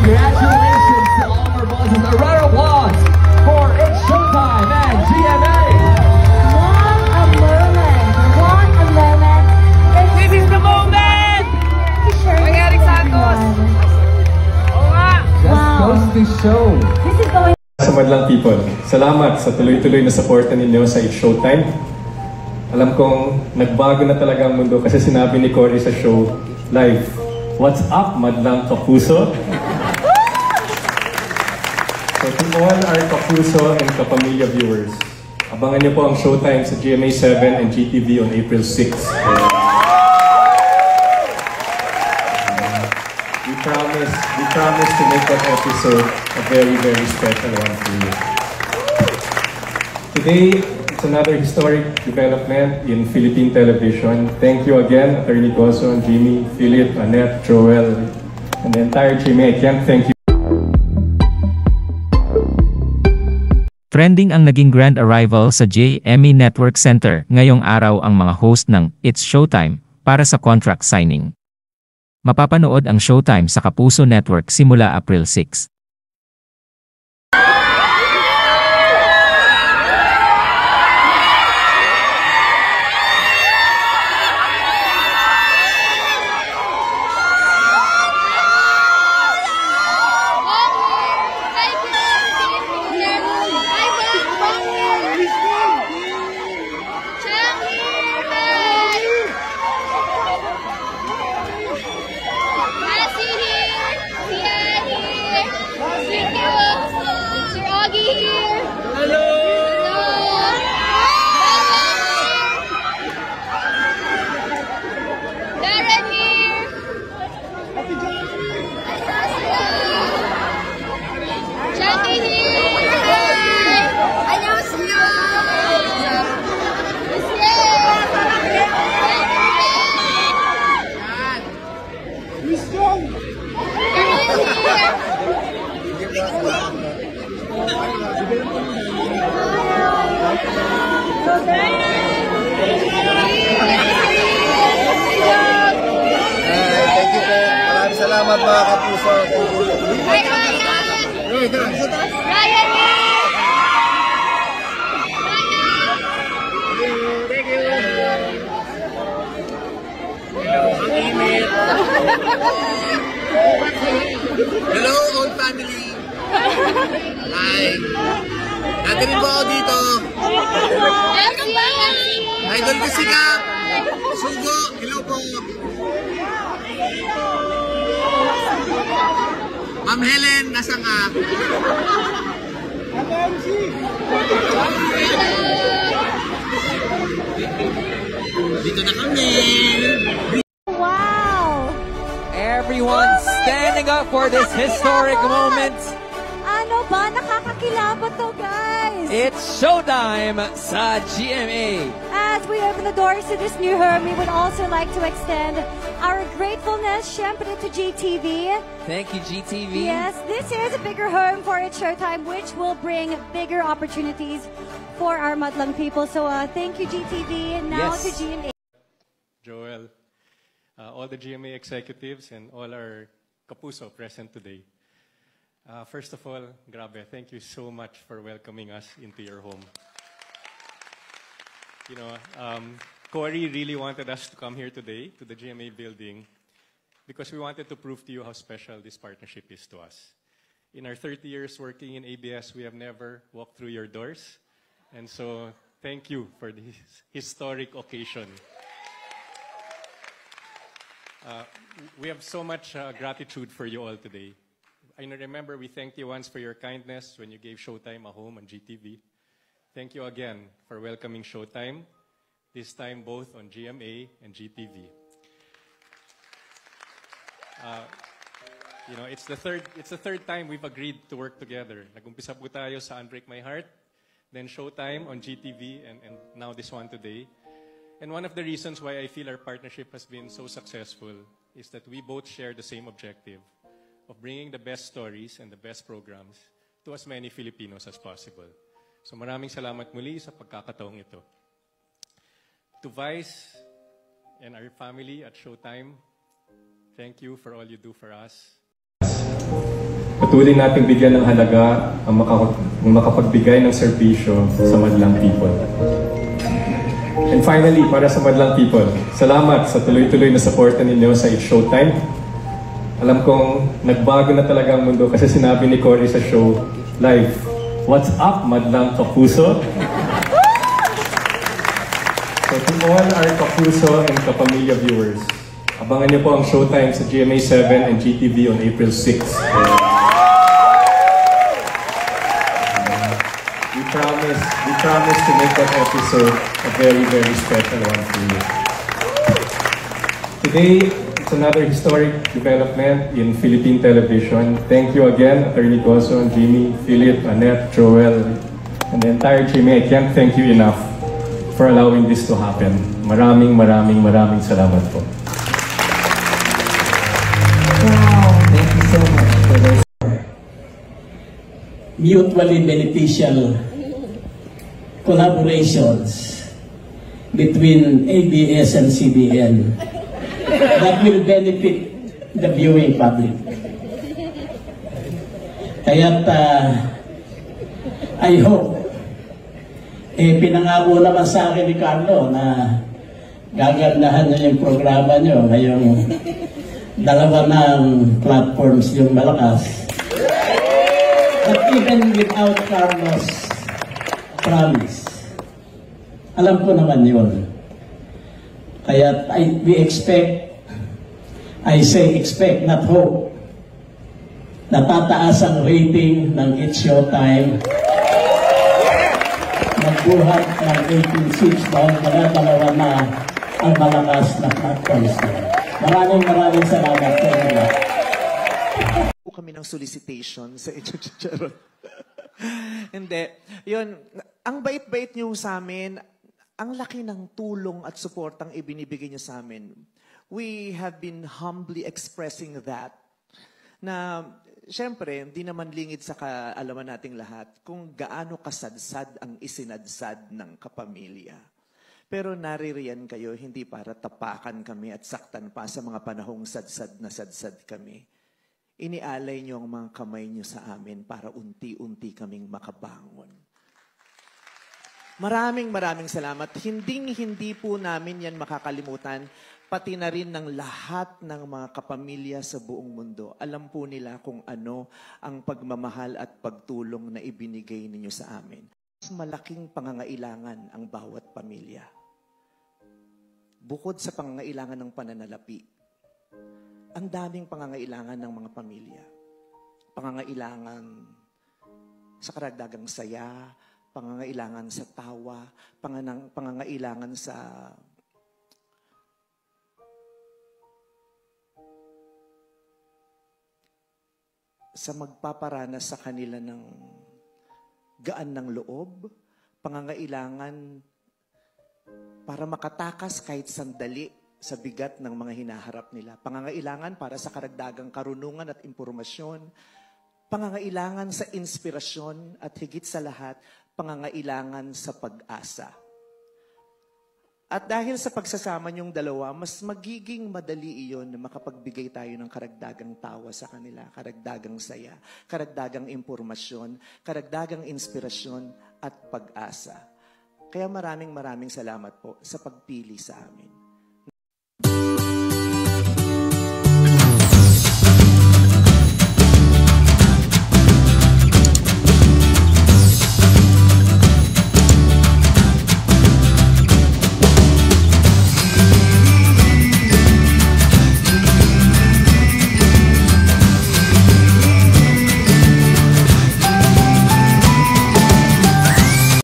Congratulations to all of our bosses. A round of applause for It's Showtime and GMA. What a moment! What a moment! This is the moment! Mangyari Santos! Oo nga! Just goes to show. This is going. Sa Madlang people, salamat sa tuloy-tuloy na suporta ninyo sa It's Showtime. Alam kong nagbago na talaga ang mundo kasi sinabi ni Cory sa show live, "What's up, Madlang Kapuso?" So to all our Kapuso and Kapamilya viewers, abangan niyo po ang Showtime sa GMA7 and GTV on April 6. We promise to make that episode a very, very special one for you. Today, it's another historic development in Philippine television. Thank you again, Attorney Goson, Jimmy, Philip, Annette, Joel, and the entire GMA. I can't thank you. Trending ang naging grand arrival sa GMA Network Center ngayong araw ang mga host ng It's Showtime para sa contract signing. Mapapanood ang Showtime sa Kapuso Network simula April 6. Salamat mga kapuso. Ryan! Thank you. Ang email. Hello, old family. Hi. Nandito rin po ako dito. Idol ko si Kap. Sugo. Hello po. Ma'am Helen, nasa ka? Dito na kami. Wow! Everyone standing up for this historic moment. Ano ba? Nakakakilabot to, guys! It's Showtime sa GMA. As we open the doors to this new home, we would also like to extend our gratefulness, syempre, to GTV. Thank you, GTV. Yes, this is a bigger home for It's Showtime, which will bring bigger opportunities for our Madlang people. So thank you, GTV. Now Yes. to GMA. Joel, all the GMA executives and all our Kapuso present today. First of all, grabe, thank you so much for welcoming us into your home. You know, Cory really wanted us to come here today to the GMA building because we wanted to prove to you how special this partnership is to us. In our 30 years working in ABS, we have never walked through your doors. And so, thank you for this historic occasion. We have so much gratitude for you all today. I remember we thanked you once for your kindness when you gave Showtime a home on GTV. Thank you again for welcoming Showtime, this time both on GMA and GTV. You know, it's the third time we've agreed to work together. Nag-umpisa po tayo sa Unbreak My Heart, then Showtime on GTV, and now this one today. And one of the reasons why I feel our partnership has been so successful is that we both share the same objective of bringing the best stories and the best programs to as many Filipinos as possible. So maraming salamat muli sa pagkakataong ito. To Vice and our family at Showtime, thank you for all you do for us. patuloy nating bigyan ng halaga ang makapagbigay ng serbisyo sa madlang people. And finally, para sa madlang people, salamat sa tuloy-tuloy na suporta ninyo sa It's Showtime. Alam kong nagbago na talaga ang mundo kasi sinabi ni Cory sa show live, "What's up, madlang kapuso?" So to all our kapuso and kapamilya viewers, abangan niyo po ang Showtime sa GMA7 and GTV on April 6. We promise to make that episode a very, very special one for you. Today, it's another historic development in Philippine television. Thank you again, Attorney Goson, Jimmy, Philip, Annette, Joel, and the entire GMA. I can't thank you enough for allowing this to happen. Maraming salamat po. Thank you so much for this. Mutually beneficial collaborations between ABS and CBN that will benefit the viewing public. Kaya't I hope, pinangako naman sa akin ni Carlo na gagandahan niyo yung programa niyo ngayong dalawa ng platforms yung malakas. But even without Carlos' promise, alam ko naman yun. Kaya we expect, I say expect, not hope, na tataas ang rating ng It's Showtime. Magbuhat ng 18.6 dahil mga dalawa na ang malakas na platforms nila. Maraming salamat po nila. Kami ng solicitation sa Charot. Hindi. Yun, ang bait-bait niyo sa amin, ang laki ng tulong at suportang ibinibigay niyo sa amin. We have been humbly expressing that. Na, syempre, hindi naman lingid sa kaalaman nating lahat kung gaano kasadsad ang isinadsad ng kapamilya. Pero naririyan kayo hindi para tapakan kami at saktan pa sa mga panahong sadsad na sadsad kami. Inialay niyo ang mga kamay niyo sa amin para unti-unti kaming makabangon. Maraming salamat. Hindi po namin yan makakalimutan, pati na rin ng lahat ng mga kapamilya sa buong mundo. Alam po nila kung ano ang pagmamahal at pagtulong na ibinigay ninyo sa amin. Mas malaking pangangailangan ang bawat pamilya. Bukod sa pangangailangan ng pananalapi, ang daming pangangailangan ng mga pamilya. Pangangailangan sa karagdagang saya, pangangailangan sa tawa, pangangailangan sa magpaparanas sa kanila ng gaan ng loob, pangangailangan para makatakas kahit sandali sa bigat ng mga hinaharap nila. Pangangailangan para sa karagdagang karunungan at impormasyon. Pangangailangan sa inspirasyon at higit sa lahat, pangangailangan sa pag-asa. At dahil sa pagsasama niyong dalawa, mas magiging madali iyon na makapagbigay tayo ng karagdagang tawa sa kanila, karagdagang saya, karagdagang impormasyon, karagdagang inspirasyon at pag-asa. Kaya maraming salamat po sa pagpili sa amin.